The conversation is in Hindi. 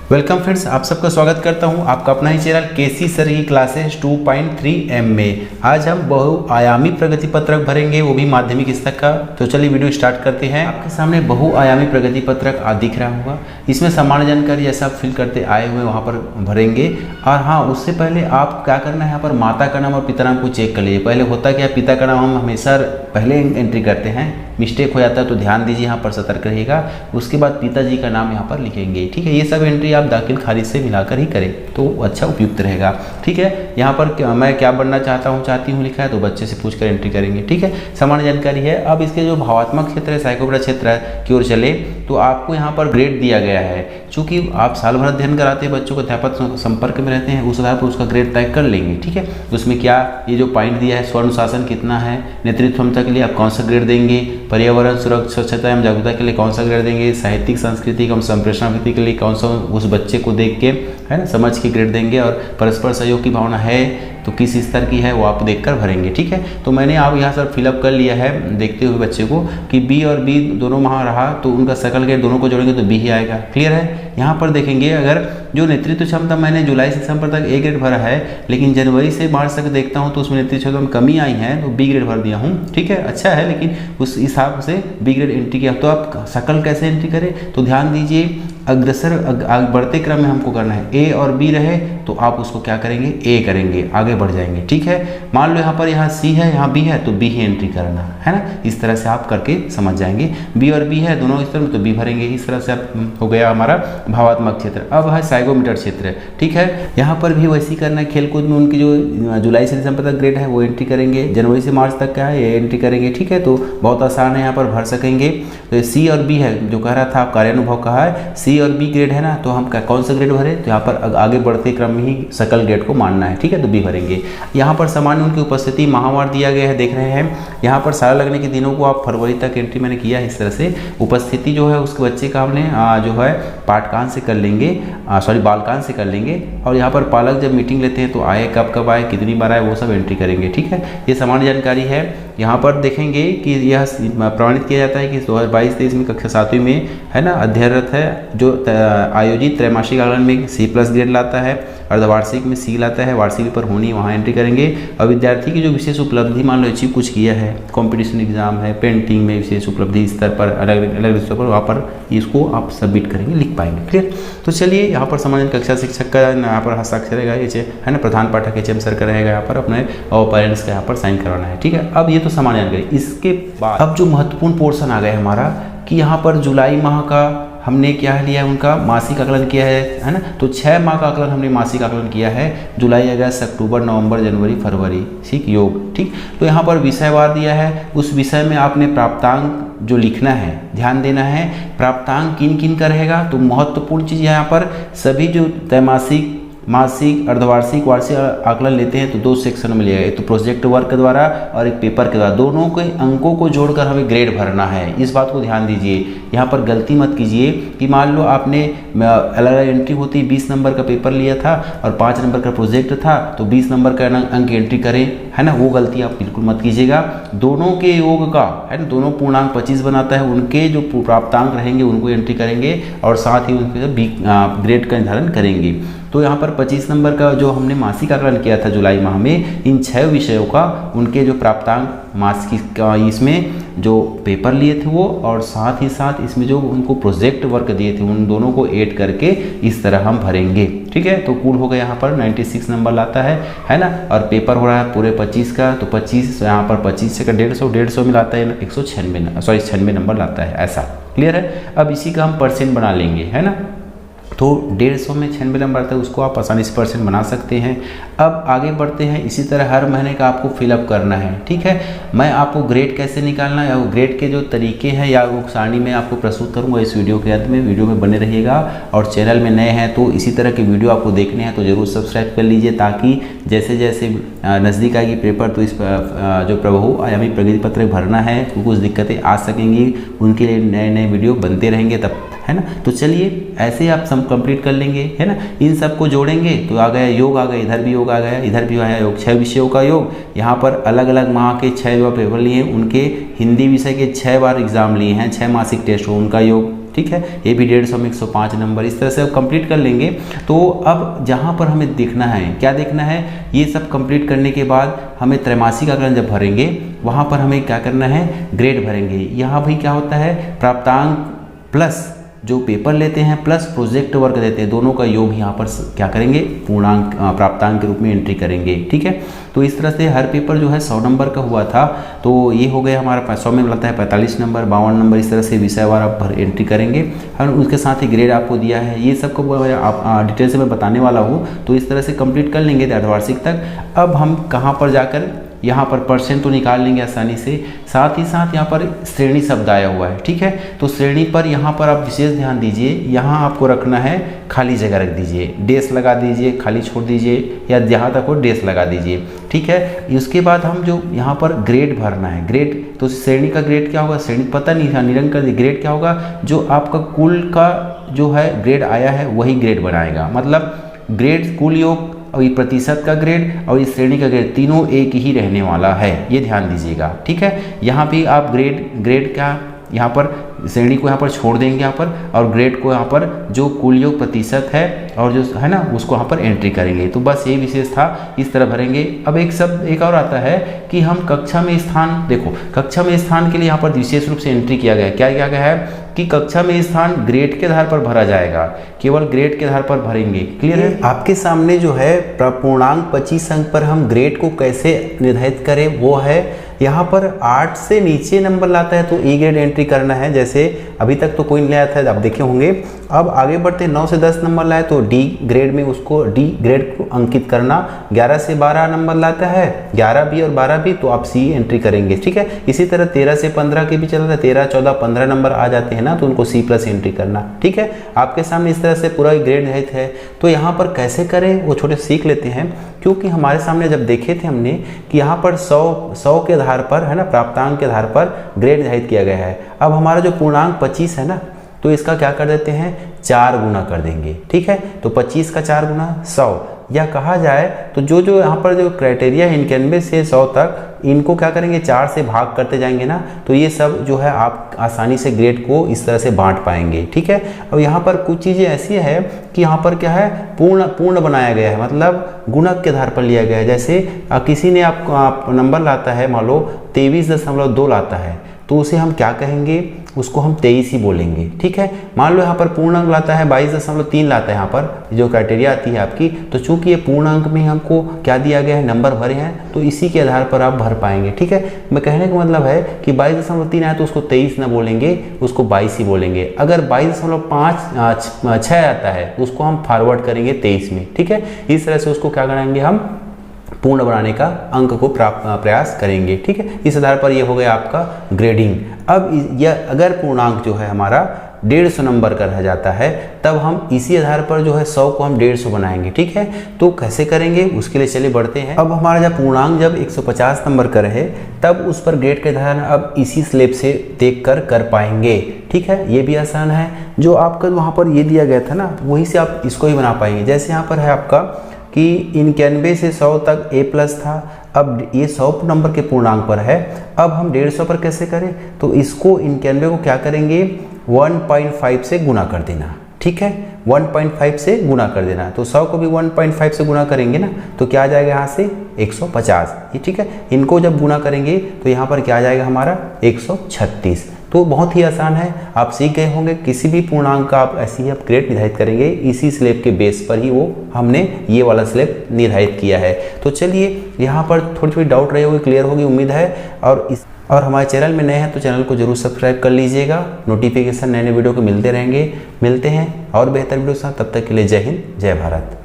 वेलकम फ्रेंड्स, आप सबका स्वागत करता हूं आपका अपना ही चैनल केसी सर की क्लासेस 2.3M में। आज हम बहुआयामी प्रगति पत्रक भरेंगे, वो भी माध्यमिक स्तर का। तो चलिए वीडियो स्टार्ट करते हैं। आपके सामने बहुआयामी प्रगति पत्रक दिख रहा होगा। इसमें सामान्य जानकारी जैसा आप फिल करते आए हुए वहाँ पर भरेंगे। और हाँ, उससे पहले आप क्या करना है, यहाँ पर माता का नाम और पिता नाम को चेक कर लीजिए। पहले होता क्या, पिता का नाम हम हमेशा पहले एंट्री करते हैं, मिस्टेक हो जाता है तो ध्यान दीजिए, यहाँ पर सतर्क रहिएगा। उसके बाद पिताजी का नाम यहाँ पर लिखेंगे। ठीक है, ये सब एंट्री आप दाखिल खारिज से मिलाकर ही करें तो अच्छा उपयुक्त रहेगा। ठीक है, यहाँ पर मैं क्या बनना चाहती हूँ लिखा है तो बच्चे से पूछकर एंट्री करेंगे। ठीक है, सामान्य जानकारी है। अब इसके जो भावात्मक क्षेत्र है, साइकोपेडा क्षेत्र की ओर चले तो आपको यहाँ पर ग्रेड दिया गया है। चूँकि आप साल भर अध्ययन कराते हैं, बच्चों को अध्यापक संपर्क में रहते हैं, उस आधार पर उसका ग्रेड तय कर लेंगे। ठीक है, उसमें क्या ये जो पॉइंट दिया है, स्वनुशासन कितना है, नेतृत्व क्षमता के लिए आप कौन सा ग्रेड देंगे, पर्यावरण सुरक्षा स्वच्छता एवं जागरूकता के लिए कौन सा ग्रेड देंगे, साहित्यिक सांस्कृतिक एवं संप्रेषण वृत्ति के लिए कौन सा उस बच्चे को देख के है ना समझ के ग्रेड देंगे, और परस्पर सहयोग की भावना है तो किस स्तर की है वो आप देखकर भरेंगे। ठीक है, तो मैंने आप यहाँ सब फिलअप कर लिया है देखते हुए बच्चे को कि बी और बी दोनों वहाँ रहा तो उनका सकल ग्रेड दोनों को जोड़ेंगे तो बी ही आएगा। क्लियर है। यहाँ पर देखेंगे अगर जो नेतृत्व क्षमता मैंने जुलाई से दिसंबर तक ए ग्रेड भरा है, लेकिन जनवरी से मार्च तक देखता हूँ तो उसमें नेतृत्व क्षमता में कमी आई है तो बी ग्रेड भर दिया हूँ। ठीक है, अच्छा है, लेकिन उस हिसाब से बी ग्रेड एंट्री किया। तो आप सकल कैसे एंट्री करें तो ध्यान दीजिए, अग्रसर बढ़ते क्रम में हमको करना है। ए और बी रहे तो आप उसको क्या करेंगे, ए करेंगे, आगे बढ़ जाएंगे। ठीक है, मान लो यहाँ पर यहाँ सी है यहाँ बी है तो बी ही एंट्री करना है ना। इस तरह से आप करके समझ जाएंगे। बी और बी है दोनों स्तर में तो बी भरेंगे। इस तरह से आप हो गया हमारा भावात्मक क्षेत्र। अब है साइकोमीटर क्षेत्र। ठीक है, यहाँ पर भी वैसे ही करना है। खेलकूद में उनकी जो जुलाई से दिसंबर तक ग्रेड है वो एंट्री करेंगे, जनवरी से मार्च तक का है ये एंट्री करेंगे। ठीक है, तो बहुत आसान है, यहाँ पर भर सकेंगे। तो सी और बी है जो कह रहा था, आप कार्यानुभव कहा है, सी और बी ग्रेड है ना, तो हम कौन सा ग्रेड भरे तो यहाँ पर आगे बढ़ते क्रम में ही सकल ग्रेड को मानना है। ठीक है, तो बी भरेंगे। यहाँ पर सामान्य उनकी उपस्थिति माहवार दिया गया है, देख रहे हैं। यहाँ पर साल लगने के दिनों को आप फरवरी तक एंट्री मैंने किया है। इस तरह से उपस्थिति जो है उसके बच्चे का हमने जो है पाठकांड से कर लेंगे, बालकांड से कर लेंगे। और यहाँ पर पालक जब मीटिंग लेते हैं तो आए, कब आए, कितनी बार आए, वो सब एंट्री करेंगे। ठीक है, ये सामान्य जानकारी है। यहाँ पर देखेंगे कि यह प्रमाणित किया जाता है कि 2022-23 में कक्षा 7वीं में है ना अध्ययनरत है जो आयोजित त्रैमासिक आकलन में C+ ग्रेड लाता है, अर्धवार्षिक में C लाता है, वार्षिक पर होनी वहाँ एंट्री करेंगे। और विद्यार्थी की जो विशेष उपलब्धि, मान लो अचीव कुछ किया है, कंपटीशन एग्जाम है, पेंटिंग में विशेष उपलब्धि स्तर पर अलग अलग स्तर पर, वहाँ पर इसको आप सबमिट करेंगे, लिख पाएंगे। क्लियर। तो चलिए, यहाँ पर सामान्य कक्षा शिक्षक का यहाँ पर हस्ताक्षर रहेगा, ये है ना प्रधान पाठक HM सर का रहेगा, यहाँ पर अपने और पेरेंट्स का यहाँ पर साइन करवाना है। ठीक है, अब ये तो सामान्य जानकारी। इसके बाद अब जो महत्वपूर्ण पोर्शन आ गया हमारा कि यहाँ पर जुलाई माह का हमने क्या लिया है, उनका मासिक आकलन किया है ना। तो 6 माह का आकलन हमने मासिक आकलन किया है, जुलाई, अगस्त, अक्टूबर, नवंबर, जनवरी, फरवरी। ठीक, योग। ठीक, तो यहाँ पर विषयवार दिया है, उस विषय में आपने प्राप्तांक जो लिखना है, ध्यान देना है प्राप्तांक किन किन का रहेगा। तो महत्वपूर्ण चीज़ यहाँ पर सभी जो त्रैमासिक, मासिक, अर्धवार्षिक, वार्षिक आकलन लेते हैं तो 2 सेक्शन में लिया गया, एक तो प्रोजेक्ट वर्क द्वारा और एक पेपर के द्वारा। दोनों के अंकों को जोड़कर हमें ग्रेड भरना है, इस बात को ध्यान दीजिए। यहाँ पर गलती मत कीजिए कि मान लो आपने अलग अलग एंट्री होती, 20 नंबर का पेपर लिया था और 5 नंबर का प्रोजेक्ट था तो 20 नंबर का अंक एंट्री करें, है ना। वो गलती आप बिल्कुल मत कीजिएगा। दोनों के योग का है ना, दोनों पूर्णांक 25 बनाता है, उनके जो प्राप्तांक रहेंगे उनको एंट्री करेंगे और साथ ही उनके ग्रेड का निर्धारण करेंगे। तो यहाँ पर 25 नंबर का जो हमने मासिक आकलन किया था जुलाई माह में, इन 6 विषयों का उनके जो प्राप्तांक मासिक इसमें जो पेपर लिए थे वो, और साथ ही साथ इसमें जो उनको प्रोजेक्ट वर्क दिए थे उन दोनों को ऐड करके इस तरह हम भरेंगे। ठीक है, तो कुल हो गया यहाँ पर 96 नंबर लाता है ना। और पेपर हो रहा है पूरे 25 का, तो 25 यहाँ पर 25 से का 150 में लाता है 96 नंबर लाता है, ऐसा। क्लियर है। अब इसी का हम परसेंट बना लेंगे, है ना। तो 150 में 96 नंबर आता है, उसको आप आसानी से परसेंट बना सकते हैं। अब आगे बढ़ते हैं। इसी तरह हर महीने का आपको फिलअप करना है। ठीक है, मैं आपको ग्रेड कैसे निकालना है, ग्रेड के जो तरीके हैं या वो सारणी में आपको प्रस्तुत करूंगा इस वीडियो के अंत में। वीडियो में बने रहिएगा और चैनल में नए हैं तो इसी तरह के वीडियो आपको देखने हैं तो ज़रूर सब्सक्राइब कर लीजिए, ताकि जैसे जैसे नज़दीक आएगी पेपर तो इस जो बहुआयामी प्रगति पत्रक भरना है कुछ दिक्कतें आ सकेंगी, उनके लिए नए नए वीडियो बनते रहेंगे तब, है ना। तो चलिए ऐसे आप सब कंप्लीट कर लेंगे, है ना। इन सब को जोड़ेंगे तो आ गया योग, आ गया इधर भी योग आ गया, इधर भी आया योग। 6 विषयों का योग। यहाँ पर अलग अलग माह के 6 पेपर लिए, उनके हिंदी विषय के 6 बार एग्जाम लिए हैं, 6 मासिक टेस्ट हो, उनका योग ठीक है। ये भी 150 में 105 नंबर, इस तरह से अब कंप्लीट कर लेंगे। तो अब जहाँ पर हमें देखना है, क्या देखना है, ये सब कंप्लीट करने के बाद हमें त्रैमासिक आकलन जब भरेंगे वहाँ पर हमें क्या करना है, ग्रेड भरेंगे। यहाँ भी क्या होता है, प्राप्तांक प्लस जो पेपर लेते हैं प्लस प्रोजेक्ट वर्क देते हैं, दोनों का योग यहाँ पर क्या करेंगे, पूर्णांक प्राप्तांक के रूप में एंट्री करेंगे, ठीक है। तो इस तरह से हर पेपर जो है 100 नंबर का हुआ था, तो ये हो गया हमारा 100 में मिलता है 45 नंबर, 52 नंबर, इस तरह से विषयवार आप भर एंट्री करेंगे और उसके साथ ही ग्रेड आपको दिया है। ये सबको आप डिटेल से मैं बताने वाला हूँ, तो इस तरह से कंप्लीट कर लेंगे अर्धवार्षिक तक। अब हम कहाँ पर जाकर यहाँ पर परसेंट तो निकाल लेंगे आसानी से, साथ ही साथ यहाँ पर श्रेणी शब्द आया हुआ है, ठीक है। तो श्रेणी पर यहाँ पर आप विशेष ध्यान दीजिए, यहाँ आपको रखना है खाली जगह रख दीजिए, डेस लगा दीजिए, खाली छोड़ दीजिए या जहाँ तक हो डेस लगा दीजिए, ठीक है। उसके बाद हम जो यहाँ पर ग्रेड भरना है, ग्रेड तो श्रेणी का ग्रेड क्या होगा, श्रेणी पता नहीं था, निरंक ग्रेड क्या होगा, जो आपका कुल का जो है ग्रेड आया है वही ग्रेड बनाएगा। मतलब ग्रेड कुल योग और ये प्रतिशत का ग्रेड और इस श्रेणी का ग्रेड तीनों एक ही रहने वाला है, ये ध्यान दीजिएगा, ठीक है। यहाँ भी आप ग्रेड का यहाँ पर श्रेणी को यहाँ पर छोड़ देंगे यहाँ पर, और ग्रेड को यहाँ पर जो कुल योग प्रतिशत है और जो है ना उसको यहाँ पर एंट्री करेंगे। तो बस यही विशेष था, इस तरह भरेंगे। अब एक शब्द एक और आता है कि हम कक्षा में स्थान, देखो कक्षा में स्थान के लिए यहाँ पर विशेष रूप से एंट्री किया गया है। क्या किया गया है कि कक्षा में स्थान ग्रेड के आधार पर भरा जाएगा, केवल ग्रेड के आधार पर भरेंगे। क्लियर है। आपके सामने जो है पूर्णांक 25 अंक पर हम ग्रेड को कैसे निर्धारित करें, वो है यहाँ पर 8 से नीचे नंबर लाता है तो ई ग्रेड एंट्री करना है। जैसे अभी तक तो कोई नहीं लाया था, आप देखे होंगे। अब आगे बढ़ते 9 से 10 नंबर लाए तो डी ग्रेड में उसको डी ग्रेड को अंकित करना। 11 से 12 नंबर लाता है, 11 भी और 12 भी, तो आप सी एंट्री करेंगे, ठीक है। इसी तरह 13 से 15 के भी चलता है, 13, 14, 15 नंबर आ जाते हैं ना, तो उनको सी प्लस एंट्री करना, ठीक है। आपके सामने इस तरह से पूरा ग्रेड है। तो यहाँ पर कैसे करें वो छोटे सीख लेते हैं, क्योंकि हमारे सामने जब देखे थे हमने कि यहाँ पर 100 के आधार पर है ना, प्राप्तांक के आधार पर ग्रेड निर्धारित किया गया है। अब हमारा जो पूर्णांक 25 है ना, तो इसका क्या कर देते हैं, 4 गुना कर देंगे, ठीक है। तो 25 का 4 गुना 100, या कहा जाए तो जो यहाँ पर जो क्राइटेरिया है 91 से 100 तक, इनको क्या करेंगे 4 से भाग करते जाएंगे ना, तो ये सब जो है आप आसानी से ग्रेड को इस तरह से बांट पाएंगे, ठीक है। अब यहाँ पर कुछ चीज़ें ऐसी है कि यहाँ पर क्या है, पूर्ण बनाया गया है, मतलब गुणक के आधार पर लिया गया है। जैसे किसी ने आप नंबर लाता है, मान लो 23.2 लाता है, तो उसे हम क्या कहेंगे, उसको हम 23 ही बोलेंगे, ठीक है। मान लो यहाँ पर पूर्ण अंक लाता है 22.3 लाता है, यहाँ पर जो क्राइटेरिया आती है आपकी, तो चूंकि ये पूर्ण अंक में हमको क्या दिया गया है, नंबर भरे हैं, तो इसी के आधार पर आप भर पाएंगे, ठीक है। मैं कहने का मतलब है कि 22.3 आया तो उसको 23 ना बोलेंगे, उसको 22 ही बोलेंगे। अगर 22.6 आता है तो उसको हम फॉरवर्ड करेंगे 23 में, ठीक है। इस तरह से उसको क्या कराएंगे, हम पूर्ण बनाने का अंक को प्रयास करेंगे, ठीक है। इस आधार पर ये हो गया आपका ग्रेडिंग। अब यह अगर पूर्णांक जो है हमारा 150 नंबर का रह जाता है, तब हम इसी आधार पर जो है 100 को हम 150 बनाएंगे, ठीक है। तो कैसे करेंगे, उसके लिए चलिए बढ़ते हैं। अब हमारा जब पूर्णांक जब 150 नंबर का रहे, तब उस पर ग्रेड के आधार अब इसी स्लेब से देख कर पाएंगे, ठीक है। ये भी आसान है, जो आपका वहाँ पर ये दिया गया था ना, वहीं से आप इसको ही बना पाएंगे। जैसे यहाँ पर है आपका कि 91 से 100 तक ए प्लस था, अब ये 100 नंबर के पूर्णांक पर है। अब हम 150 पर कैसे करें, तो इसको 91 को क्या करेंगे, 1.5 से गुना कर देना, ठीक है। 1.5 से गुना कर देना, तो 100 को भी 1.5 से गुना करेंगे ना, तो क्या आ जाएगा यहाँ से 150, ये ठीक है। इनको जब गुना करेंगे तो यहाँ पर क्या आ जाएगा हमारा 136। तो बहुत ही आसान है, आप सीख गए होंगे। किसी भी पूर्णांक का आप ऐसे ही आप ग्रेड निर्धारित करेंगे, इसी स्लेब के बेस पर ही वो हमने ये वाला स्लेब निर्धारित किया है। तो चलिए यहाँ पर थोड़ी डाउट रही होगी, क्लियर होगी उम्मीद है। और हमारे चैनल में नए हैं तो चैनल को जरूर सब्सक्राइब कर लीजिएगा, नोटिफिकेशन नए वीडियो को मिलते रहेंगे। मिलते हैं और बेहतर वीडियो के साथ, तब तक के लिए जय हिंद, जय भारत।